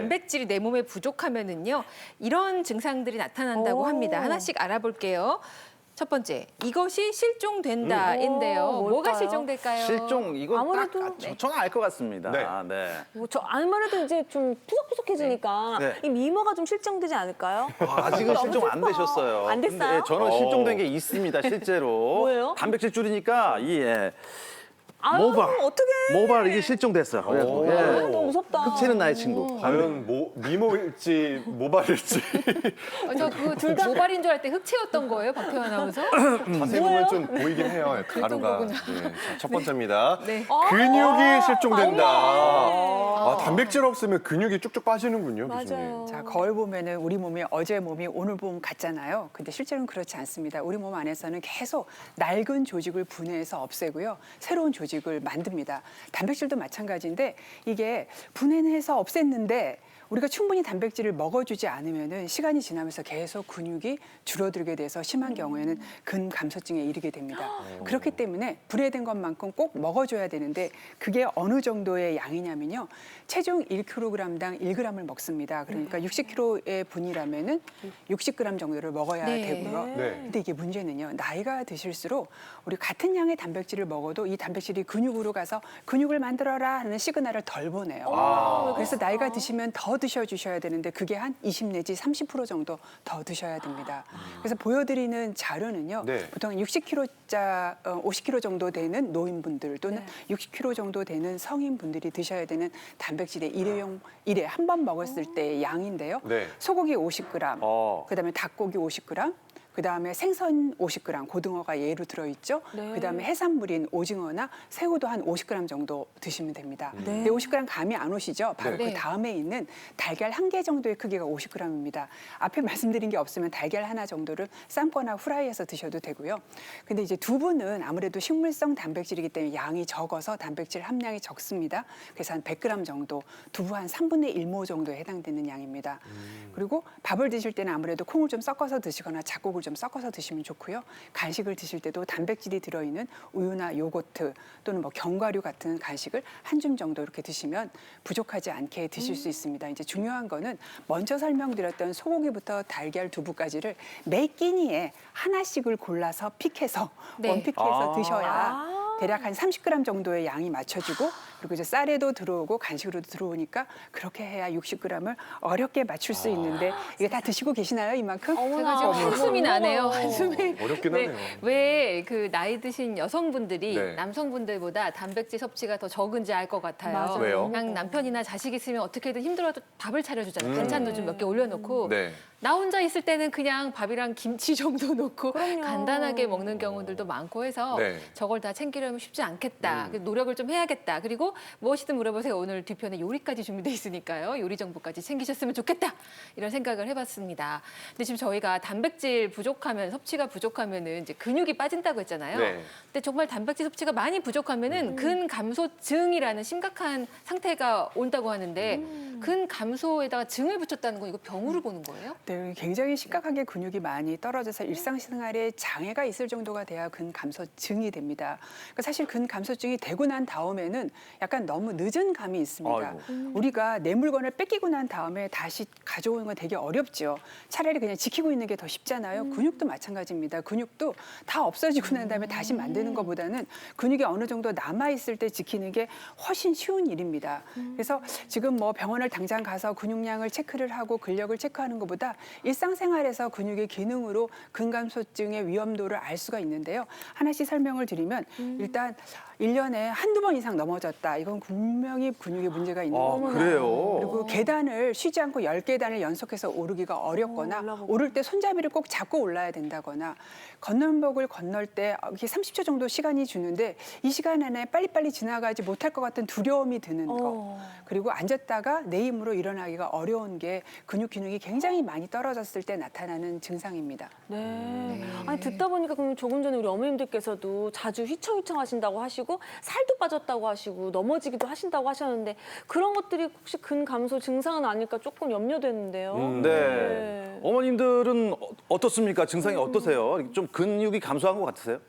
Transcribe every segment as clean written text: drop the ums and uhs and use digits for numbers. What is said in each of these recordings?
단백질이 내 몸에 부족하면은요 이런 증상들이 나타난다고 합니다. 하나씩 알아볼게요. 첫 번째, 이것이 실종된다인데요. 뭐가 뭘까요? 실종될까요? 실종 이거 아무래도- 저는 알 것 같습니다. 네. 네. 뭐 저 아무래도 이제 좀 푸석푸석해지니까 네. 이 미모가 좀 실종되지 않을까요? 아직은 너무 실종 안 슬퍼. 되셨어요. 안 됐어요? 근데 저는 실종된 게 있습니다, 실제로. 뭐예요? 단백질 줄이니까 아유, 모발. 어떡해. 모발 이게 실종됐어요. 그래서, 아, 너무 무섭다. 흑채는 나의 친구. 과연 미모일지 모발일지 저그 모발인 줄 알 때 흑채였던 거예요, 박태환 아나운서? 자세히 보면 좀 보이긴 해요. 가루가. 거구나. 네. 자, 첫 번째입니다. 네. 근육이 실종된다. 단백질 없으면 근육이 쭉쭉 빠지는군요, 교수님. 맞아요. 자, 거울 보면은 우리 몸이 어제 몸이 오늘 몸 같잖아요. 근데 실제로는 그렇지 않습니다. 우리 몸 안에서는 계속 낡은 조직을 분해해서 없애고요. 새로운 조직을 만듭니다. 단백질도 마찬가지인데 이게 분해해서 없앴는데 우리가 충분히 단백질을 먹어주지 않으면은 시간이 지나면서 계속 근육이 줄어들게 돼서 심한 경우에는 근감소증에 이르게 됩니다. 그렇기 때문에 분해된 것만큼 꼭 먹어줘야 되는데 그게 어느 정도의 양이냐면요. 체중 1kg당 1g을 먹습니다. 그러니까 60kg의 분이라면은 60g 정도를 먹어야 네. 되고요. 네. 근데 이게 문제는요. 나이가 드실수록 우리 같은 양의 단백질을 먹어도 이 단백질이 근육으로 가서 근육을 만들어라 하는 시그널을 덜 보내요. 그래서 나이가 드시면 더 드셔주셔야 되는데 그게 한 20 내지 30% 정도 더 드셔야 됩니다. 그래서 보여드리는 자료는요. 네. 보통 60kg자, 50kg 정도 되는 노인분들 또는 60kg 정도 되는 성인분들이 드셔야 되는 단백질의 일회 한 번 먹었을 때의 양인데요. 네. 소고기 50g, 어. 그다음에 닭고기 50g, 그다음에 생선 50g, 고등어가 예로 들어있죠. 네. 그다음에 해산물인 오징어나 새우도 한 50g 정도 드시면 됩니다. 네. 근데 50g 감이 안 오시죠? 바로 네. 그 다음에 있는 달걀 한 개 정도의 크기가 50g입니다. 앞에 말씀드린 게 없으면 달걀 하나 정도를 삶거나 후라이해서 드셔도 되고요. 근데 이제 두부는 아무래도 식물성 단백질이기 때문에 양이 적어서 단백질 함량이 적습니다. 그래서 한 100g 정도, 두부 한 3분의 1모 정도에 해당되는 양입니다. 그리고 밥을 드실 때는 아무래도 콩을 좀 섞어서 드시거나 잡곡을 좀 섞어서 드시면 좋고요. 간식을 드실 때도 단백질이 들어있는 우유나 요거트 또는 뭐 견과류 같은 간식을 한 줌 정도 이렇게 드시면 부족하지 않게 드실 수 있습니다. 이제 중요한 거는 먼저 설명드렸던 소고기부터 달걀, 두부까지를 매 끼니에 하나씩을 골라서 픽해서 네. 원픽해서 드셔야 대략 한 30g 정도의 양이 맞춰지고 그리고 이제 쌀에도 들어오고 간식으로도 들어오니까 그렇게 해야 60g을 어렵게 맞출 수 있는데 이게 다 드시고 계시나요, 이만큼? 제가 지금 한숨이 나네요. 한숨이. 어렵긴 하네요. 왜 그 나이 드신 여성분들이 네. 남성분들보다 단백질 섭취가 더 적은지 알 것 같아요. 맞아요. 왜요? 그냥 남편이나 자식 있으면 어떻게든 힘들어도 밥을 차려주잖아요. 반찬도 좀 몇 개 올려놓고. 네. 나 혼자 있을 때는 그냥 밥이랑 김치 정도 놓고 그럼요. 간단하게 먹는 경우들도 많고 해서 네. 저걸 다 챙기려면 쉽지 않겠다. 노력을 좀 해야겠다. 그리고 무엇이든 물어보세요. 오늘 뒤편에 요리까지 준비돼 있으니까요. 요리 정보까지 챙기셨으면 좋겠다. 이런 생각을 해봤습니다. 근데 지금 저희가 단백질 부족하면 섭취가 부족하면은 이제 근육이 빠진다고 했잖아요. 네. 근데 정말 단백질 섭취가 많이 부족하면은 근감소증이라는 심각한 상태가 온다고 하는데 근감소에다가 증을 붙였다는 건 이거 병으로 보는 거예요? 네, 굉장히 심각하게 근육이 많이 떨어져서 일상생활에 장애가 있을 정도가 돼야 근감소증이 됩니다. 그러니까 사실 근감소증이 되고 난 다음에는 약간 너무 늦은 감이 있습니다. 아이고. 우리가 내 물건을 뺏기고 난 다음에 다시 가져오는 건 되게 어렵죠. 차라리 그냥 지키고 있는 게 더 쉽잖아요. 근육도 마찬가지입니다. 근육도 다 없어지고 난 다음에 다시 만드는 것보다는 근육이 어느 정도 남아있을 때 지키는 게 훨씬 쉬운 일입니다. 그래서 지금 뭐 병원을 당장 가서 근육량을 체크를 하고 근력을 체크하는 것보다 일상생활에서 근육의 기능으로 근감소증의 위험도를 알 수가 있는데요. 하나씩 설명을 드리면 일단 1년에 한두 번 이상 넘어졌다. 이건 분명히 근육에 문제가 있는 거고요. 그래요? 그리고 계단을 쉬지 않고 10계단을 연속해서 오르기가 어렵거나 올라가고. 오를 때 손잡이를 꼭 잡고 올라야 된다거나 건널목을 건널 때 이렇게 30초 정도 시간이 주는데 이 시간 안에 빨리빨리 지나가지 못할 것 같은 두려움이 드는 거. 그리고 앉았다가 내 힘으로 일어나기가 어려운 게 근육 기능이 굉장히 많이 떨어졌을 때 나타나는 증상입니다. 네. 아니 듣다 보니까 그럼 조금 전에 우리 어머님들께서도 자주 휘청휘청 하신다고 하시고 살도 빠졌다고 하시고 넘어지기도 하신다고 하셨는데 그런 것들이 혹시 근감소 증상은 아닐까 조금 염려되는데요. 네. 어머님들은 어떻습니까? 증상이 어떠세요? 좀 근육이 감소한 것 같으세요?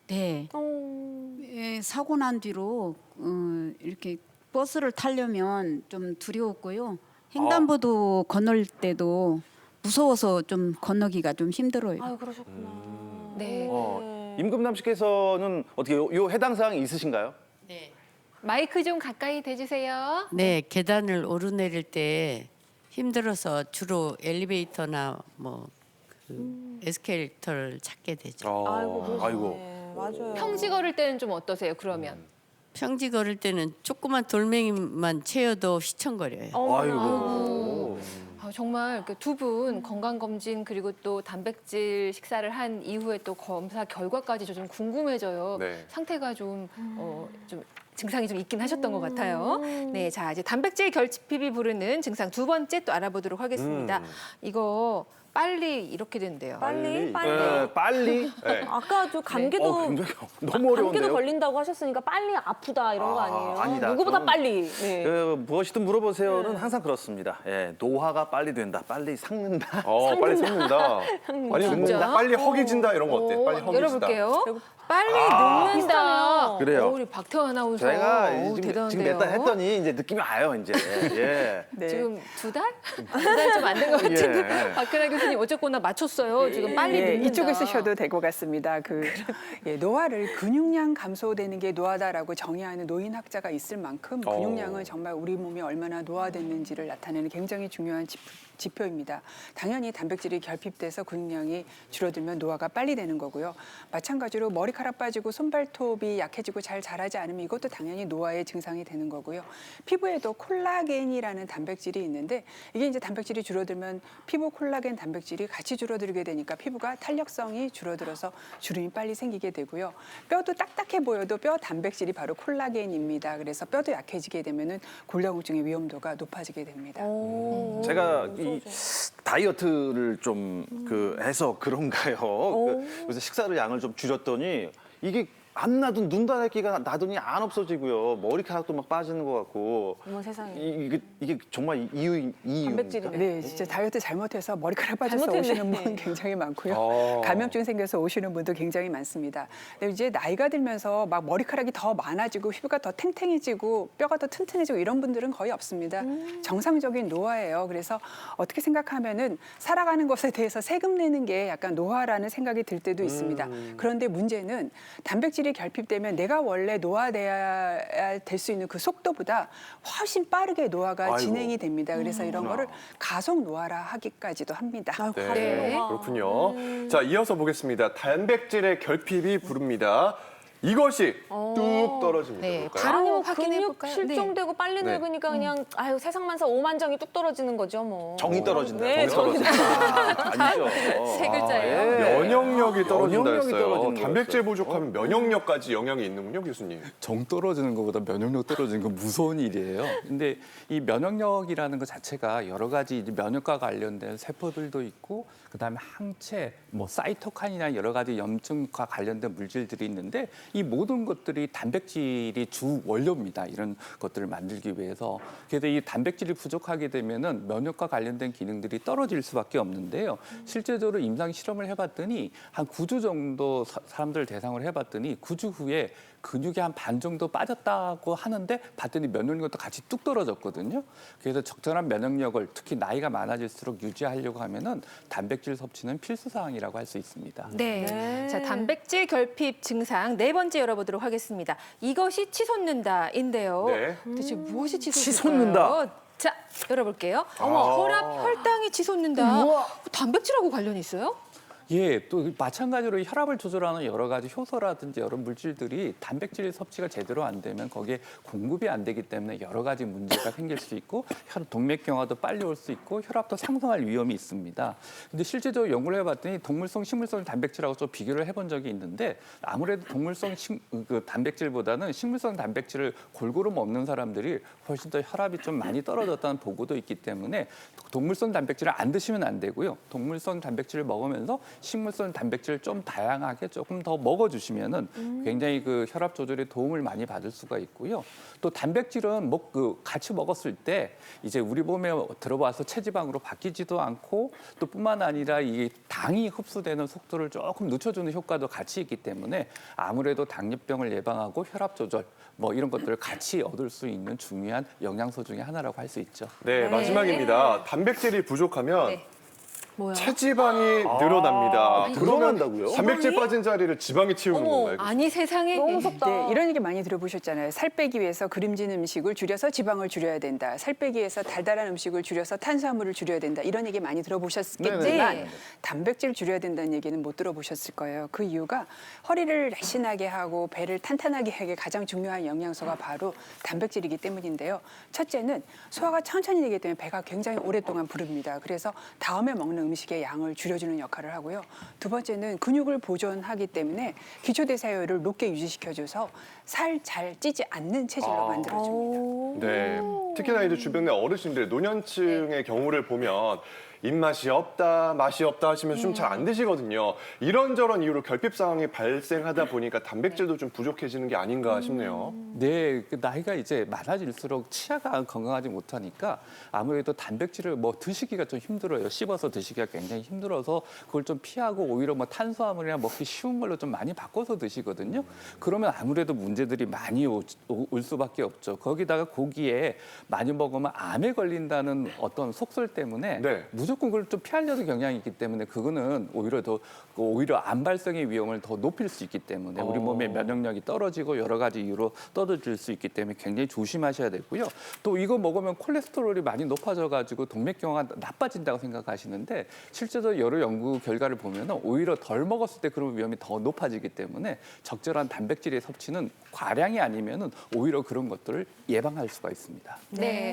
네. 어... 예, 사고 난 뒤로 이렇게 버스를 타려면 좀 두려웠고요. 횡단보도 건널 때도 무서워서 좀 건너기가 좀 힘들어요. 아유 그러셨구나. 네. 임금남 씨께서는 어떻게 요 해당 사항이 있으신가요? 네. 마이크 좀 가까이 대주세요. 네, 계단을 오르내릴 때 힘들어서 주로 엘리베이터나 에스컬레이터를 찾게 되죠. 아이고 그러시네. 아이고. 맞아요. 평지 걸을 때는 좀 어떠세요? 그러면 평지 걸을 때는 조그만 돌멩이만 채여도 휘청거려요. 아이고. 정말 두 분 건강 검진 그리고 또 단백질 식사를 한 이후에 또 검사 결과까지 좀 궁금해져요. 네. 상태가 좀 증상이 좀 있긴 하셨던 것 같아요. 네, 자 이제 단백질 결핍이 부르는 증상 두 번째 또 알아보도록 하겠습니다. 이거 빨리 이렇게 된대요. 빨리. 네, 빨리. 네. 아까도 감기도 굉장히 너무 어려운데요. 감기도 걸린다고 하셨으니까 빨리 아프다 이런 거 아니에요? 아니다. 누구보다 저는- 빨리. 네. 무엇이든 물어보세요는 항상 그렇습니다. 예, 노화가 빨리 된다, 빨리 삭는다. 빨리 썩는다. 아니 진짜? 빨리 허기진다 이런 거 어때? 빨리 허기진다. 열어볼게요. 빨리 늙는다. 비슷하네요. 그래요. 우리 박태환 아나운서. 제가 오, 지금 대단한데요. 몇 달 했더니 이제 느낌이 와요, 이제. 예. 네. 지금 2달? 2달 좀 안 된 것 같은데 예. 박근혜 교수님 어쨌거나 맞췄어요. 지금 빨리 예, 늙는다. 이쪽을 쓰셔도 될 것 같습니다. 노화를 근육량 감소되는 게 노화다라고 정의하는 노인학자가 있을 만큼 근육량은 정말 우리 몸이 얼마나 노화됐는지를 나타내는 굉장히 중요한 지표입니다. 당연히 단백질이 결핍돼서 근육량이 줄어들면 노화가 빨리 되는 거고요. 마찬가지로 머리카락 빠지고 손발톱이 약해지고 잘 자라지 않으면 이것도 당연히 노화의 증상이 되는 거고요. 피부에도 콜라겐이라는 단백질이 있는데 이게 이제 단백질이 줄어들면 피부 콜라겐 단백질이 같이 줄어들게 되니까 피부가 탄력성이 줄어들어서 주름이 빨리 생기게 되고요. 뼈도 딱딱해 보여도 뼈 단백질이 바로 콜라겐입니다. 그래서 뼈도 약해지게 되면은 골다공증의 위험도가 높아지게 됩니다. 제가 이 다이어트를 좀 해서 그런가요? 그래서 식사를 양을 좀 줄였더니 이게 안 나던 눈다래끼가 나더니 안 없어지고요. 머리카락도 막 빠지는 것 같고. 어머 세상에. 이게 정말 이유입니까? 단백질이네. 네, 진짜 다이어트 잘못해서 머리카락 빠져서 잘못했네. 오시는 분 굉장히 많고요. 감염증 생겨서 오시는 분도 굉장히 많습니다. 근데 이제 나이가 들면서 막 머리카락이 더 많아지고 피부가 더 탱탱해지고 뼈가 더 튼튼해지고 이런 분들은 거의 없습니다. 정상적인 노화예요. 그래서 어떻게 생각하면은 살아가는 것에 대해서 세금 내는 게 약간 노화라는 생각이 들 때도 있습니다. 그런데 문제는 단백질이 결핍되면 내가 원래 노화돼야 될 수 있는 그 속도보다 훨씬 빠르게 노화가 아이고. 진행이 됩니다. 그래서 이런 거를 가속 노화라 하기까지도 합니다. 가속 네. 노화. 그렇군요. 자, 이어서 보겠습니다. 단백질의 결핍이 부릅니다. 이것이 뚝 떨어집니다. 네, 볼까요? 바로 아니 뭐 확인해 근육 볼까요? 실종되고 빨리 네. 늙으니까 그냥 아유 세상만사 오만정이 뚝 떨어지는 거죠 뭐. 정이 떨어진다. 네, 정이 떨어진다. 아니죠. 세 글자예요. 예. 면역력이 떨어진다 면역력이 했어요. 떨어지는 단백질 거였어요. 부족하면 면역력까지 영향이 있는군요, 교수님. 정 떨어지는 것보다 면역력 떨어지는 건 무서운 일이에요. 근데 이 면역력이라는 것 자체가 여러 가지 이제 면역과 관련된 세포들도 있고 그다음에 항체, 사이토카인이나 여러 가지 염증과 관련된 물질들이 있는데 이 모든 것들이 단백질이 주 원료입니다. 이런 것들을 만들기 위해서. 그래서 이 단백질이 부족하게 되면은 면역과 관련된 기능들이 떨어질 수밖에 없는데요. 실제적으로 임상 실험을 해봤더니 한 9주 정도 사람들 대상으로 해봤더니 9주 후에 근육이 한 반 정도 빠졌다고 하는데 봤더니 면역력도 같이 뚝 떨어졌거든요. 그래서 적절한 면역력을 특히 나이가 많아질수록 유지하려고 하면은 단백질 섭취는 필수 사항이라고 할 수 있습니다. 네. 네. 자, 단백질 결핍 증상 네 번째 열어보도록 하겠습니다. 이것이 치솟는다인데요. 네. 대체 무엇이 치솟는다? 치솟는다. 자, 열어볼게요. 혈압, 혈당이 치솟는다. 단백질하고 관련이 있어요? 예, 또 마찬가지로 혈압을 조절하는 여러 가지 효소라든지 여러 물질들이 단백질 섭취가 제대로 안 되면 거기에 공급이 안 되기 때문에 여러 가지 문제가 생길 수 있고 동맥경화도 빨리 올 수 있고 혈압도 상승할 위험이 있습니다. 근데 실제적으로 연구를 해봤더니 동물성, 식물성 단백질하고 좀 비교를 해본 적이 있는데 아무래도 동물성 단백질보다는 식물성 단백질을 골고루 먹는 사람들이 훨씬 더 혈압이 좀 많이 떨어졌다는 보고도 있기 때문에 동물성 단백질을 안 드시면 안 되고요. 동물성 단백질을 먹으면서 식물성 단백질을 좀 다양하게 조금 더 먹어주시면은 굉장히 그 혈압 조절에 도움을 많이 받을 수가 있고요. 또 단백질은 같이 먹었을 때 이제 우리 몸에 들어와서 체지방으로 바뀌지도 않고 또 뿐만 아니라 이 당이 흡수되는 속도를 조금 늦춰주는 효과도 같이 있기 때문에 아무래도 당뇨병을 예방하고 혈압 조절 뭐 이런 것들을 같이 얻을 수 있는 중요한 영양소 중에 하나라고 할 수 있죠. 네, 마지막입니다. 단백질이 부족하면 네. 뭐야? 체지방이 늘어납니다. 그러면 늘어난다고요? 단백질 빠진 자리를 지방이 채우는 건가요? 아니 세상에. 너무 무섭다. 네, 이런 얘기 많이 들어보셨잖아요. 살 빼기 위해서 기름진 음식을 줄여서 지방을 줄여야 된다. 살 빼기 위해서 달달한 음식을 줄여서 탄수화물을 줄여야 된다. 이런 얘기 많이 들어보셨겠지만 네네. 단백질 줄여야 된다는 얘기는 못 들어보셨을 거예요. 그 이유가 허리를 날씬하게 하고 배를 탄탄하게 하기 가장 중요한 영양소가 바로 단백질이기 때문인데요. 첫째는 소화가 천천히 되기 때문에 배가 굉장히 오랫동안 부릅니다. 그래서 다음에 먹는 음식의 양을 줄여주는 역할을 하고요. 두 번째는 근육을 보존하기 때문에 기초대사율을 높게 유지시켜줘서 살 잘 찌지 않는 체질로 만들어줍니다. 네. 특히나 이제 주변의 어르신들, 노년층의 경우를 보면 입맛이 없다, 맛이 없다 하시면 좀 잘 안 드시거든요. 이런저런 이유로 결핍 상황이 발생하다 보니까 단백질도 좀 부족해지는 게 아닌가 싶네요. 네, 그 나이가 이제 많아질수록 치아가 건강하지 못하니까 아무래도 단백질을 뭐 드시기가 좀 힘들어요. 씹어서 드시기가 굉장히 힘들어서 그걸 좀 피하고 오히려 뭐 탄수화물이나 먹기 쉬운 걸로 좀 많이 바꿔서 드시거든요. 그러면 아무래도 문제들이 많이 올 수밖에 없죠. 거기다가 고기에 많이 먹으면 암에 걸린다는 어떤 속설 때문에 네. 무조건 그걸 좀 피하려는 경향이 있기 때문에 그거는 오히려 암 발생의 위험을 더 높일 수 있기 때문에 우리 몸의 면역력이 떨어지고 여러 가지 이유로 떨어질 수 있기 때문에 굉장히 조심하셔야 되고요. 또 이거 먹으면 콜레스테롤이 많이 높아져가지고 동맥경화가 나빠진다고 생각하시는데 실제로 여러 연구 결과를 보면 오히려 덜 먹었을 때 그런 위험이 더 높아지기 때문에 적절한 단백질의 섭취는 과량이 아니면은 오히려 그런 것들을 예방할 수가 있습니다. 네.